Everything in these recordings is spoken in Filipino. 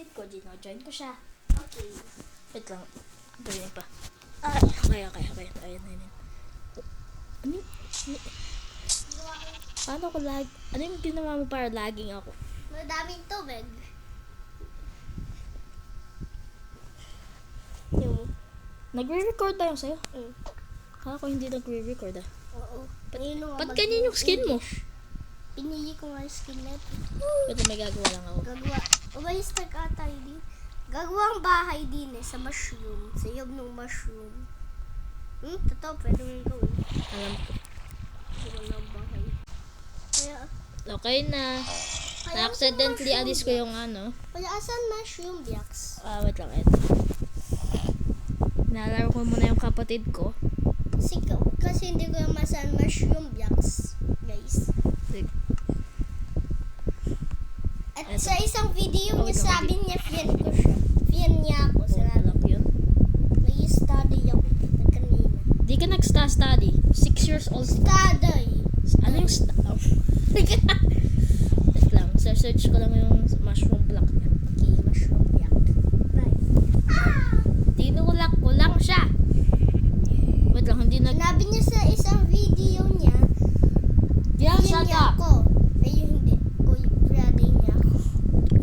kapatid ko, join ko siya. Okay. Wait lang. Ganyan pa. Ay, okay. Ayun. Ano yung... Paano ko lag... Ano yung ginawa mo para lagging ako? Madaming tubig. Nagre-record tayo sa'yo. Mm. Kala ko hindi nagre-record ah. Oo. Ba't ganyan yung skin mo? Pinili ko nga yung skin net. Pwede may gagawa lang ako. Gagawa. Umayos ata din. Gagawa ang bahay din sa mushroom. Sa iyog ng mushroom. Totoo. Pwede mo yung gawin. Alam ko. Gagawa ng bahay. Kaya... Okay na. Na-accidentally alis ko yung ano. Kaya asan mushroom blocks? Wait lang. Ito. Nalaro ko muna yung kapatid ko. Kasi hindi ko yung masan mushroom blocks. Guys. At Eto. sa isang video niya Okay, sabi niya friend ko siya. Friend niya ako. Sinabi Alam ko yun. nag-study ako na kanina. Di ka nag-study. 6 years old. Study. Ano yung Wait lang. Search ko lang yung mushroom block niya. Okay, mushroom block. Bye. Tinulak ko lang siya. Wait lang. Hindi nag... Sinabi niya sa isang video niya, Yeah, friend shut niya up. ako. Ay, hindi. Brother niya ako.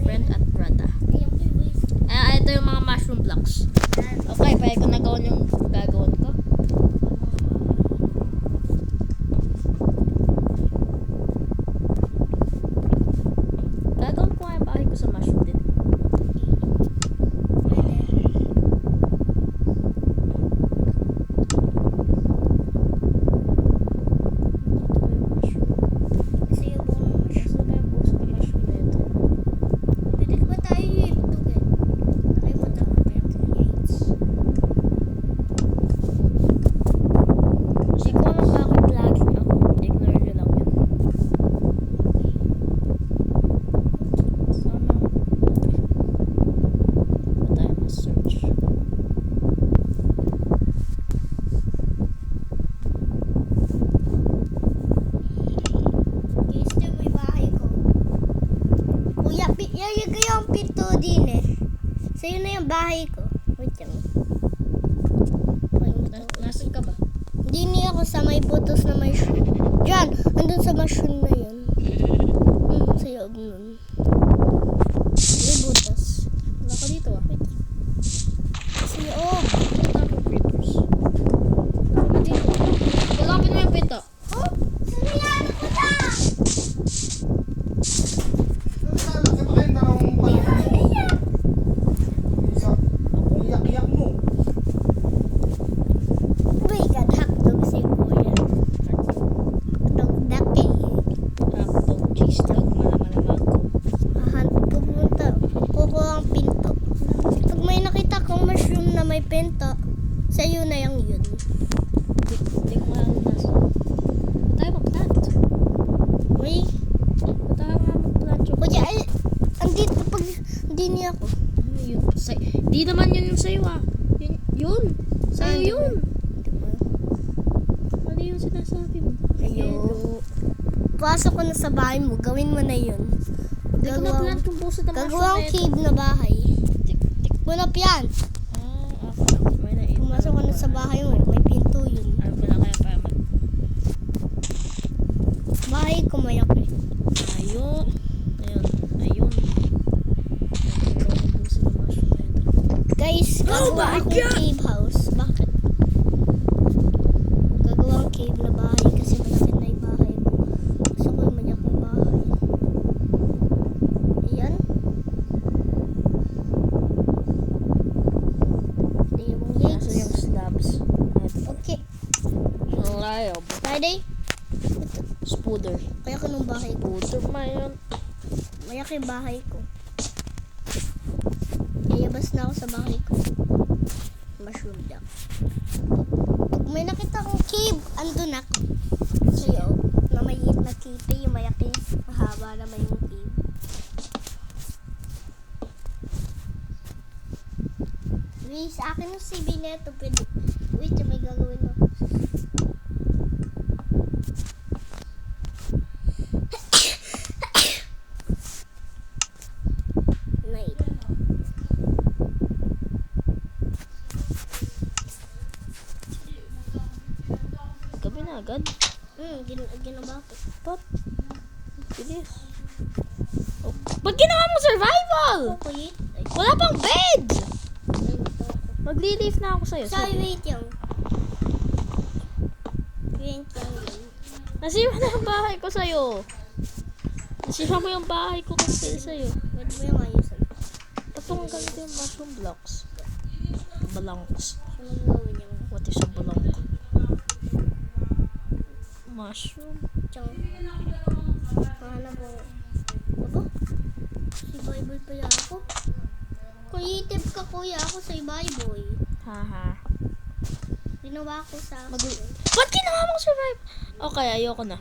Friend at brother. Ayun, please. Ito yung mga mushroom blocks. Okay, pwede ko na gawin yung gagawin ko. Gagawin ko nga yung bahay ko sa mushroom din. Kasi yung buong mushroom. Saan ba yung puso ng mushroom na ito? Pwede ba tayo hintugin? Nakalimutan ko pa yung creates. Kasi ko lang bakit lagging ako. Ignore nyo lang yun. Sana... Ba tayo ma-search? Guys, ito may bahay ko. Kuya, yun ko yung pinto din eh. Sa'yo na yung bahay ko. Wait lang. Nasaan ka ba? Hindi niya ako sa may butos na mushroom. Diyan, andun sa mushroom na yun. Sa loob nun. May butas. Wala ka dito ah. Sa loob. Wala ka creepers. Wala ka dito. Lalapin mo yung pinto. Oh, sinayan ko na! Iyak-iyak mo. Uy, hotdog si Kuya. Hotdog daki. Hotdog, cheese dog, malaman ko. Pupunta. Kukuha ang pinto. Pag may nakita kang mushroom na may pinto, sa'yo na yung yun. Hindi ko nga alam nasa. Ba't tayo mag-plant? Uy, Ba't tayo nga mag-plant yung... Kuya, andito pag hindi niya ako. Ano yun? Di naman yun yung sa'yo ah. Yun. Sa'yo yun. Ano yung sinasabi mo? Hello. Pasok ko na sa bahay mo, gawin mo na yun. Hindi ko na-plant yung puso ng mushroom Gagawa ang na ito. cave na bahay. Tik. Punap yan. Okay. May na-eat. Pumasok ko na sa bahay mo, may pinto yun. Ano pala kaya para mag... Bahay ko mayak eh. Ayun. Ayun. Nagkaroon ng puso ng mushroom na ito. Guys, gagawa my akong God! cave house. Bakit? Gagawa ang cave na bahay kasi malaki na yung bahay ko. Gusto ko yung mayakong bahay. Ayan. Ayan yung Nasa yung yates. slabs. Okay. Ang layo. Friday. Spooder. Kaya ko nung bahay ko. Spooder ma yun. Mayak yung bahay ko. Yayabas na ako sa bahay ko. Mushroom duck. Pag may nakita kong cave, andun ako. Sa'yo, na maliit na cave, yung mayaki, mahaba naman yung cave. Wait, sa akin yung CV neto, pwede. Wait, may gagawin ako. Night. na agad. Ginawa ko. Pop. Bilis. Oh. Ba't ginawa mo survival? Kukulit. Wala pang bed! Ay, ito ako. Magli-leave na ako sa'yo. Sorry, wait yung. Wait yung. Nasira na yung bahay ko sa'yo. Nasira mo yung bahay ko kasi sa'yo. Pwede mo yung ayusan. Itong ganito yung mushroom blocks. Balangs. Ano gawin yung What is a balang? Mushroom. tiyang. Paano ko? Aba? Si Bible pala ako. Creative ka kuya ako sa Bible. Haha. Ginawa ko sa Ba't ginawa mong survive? Okay, ayoko na.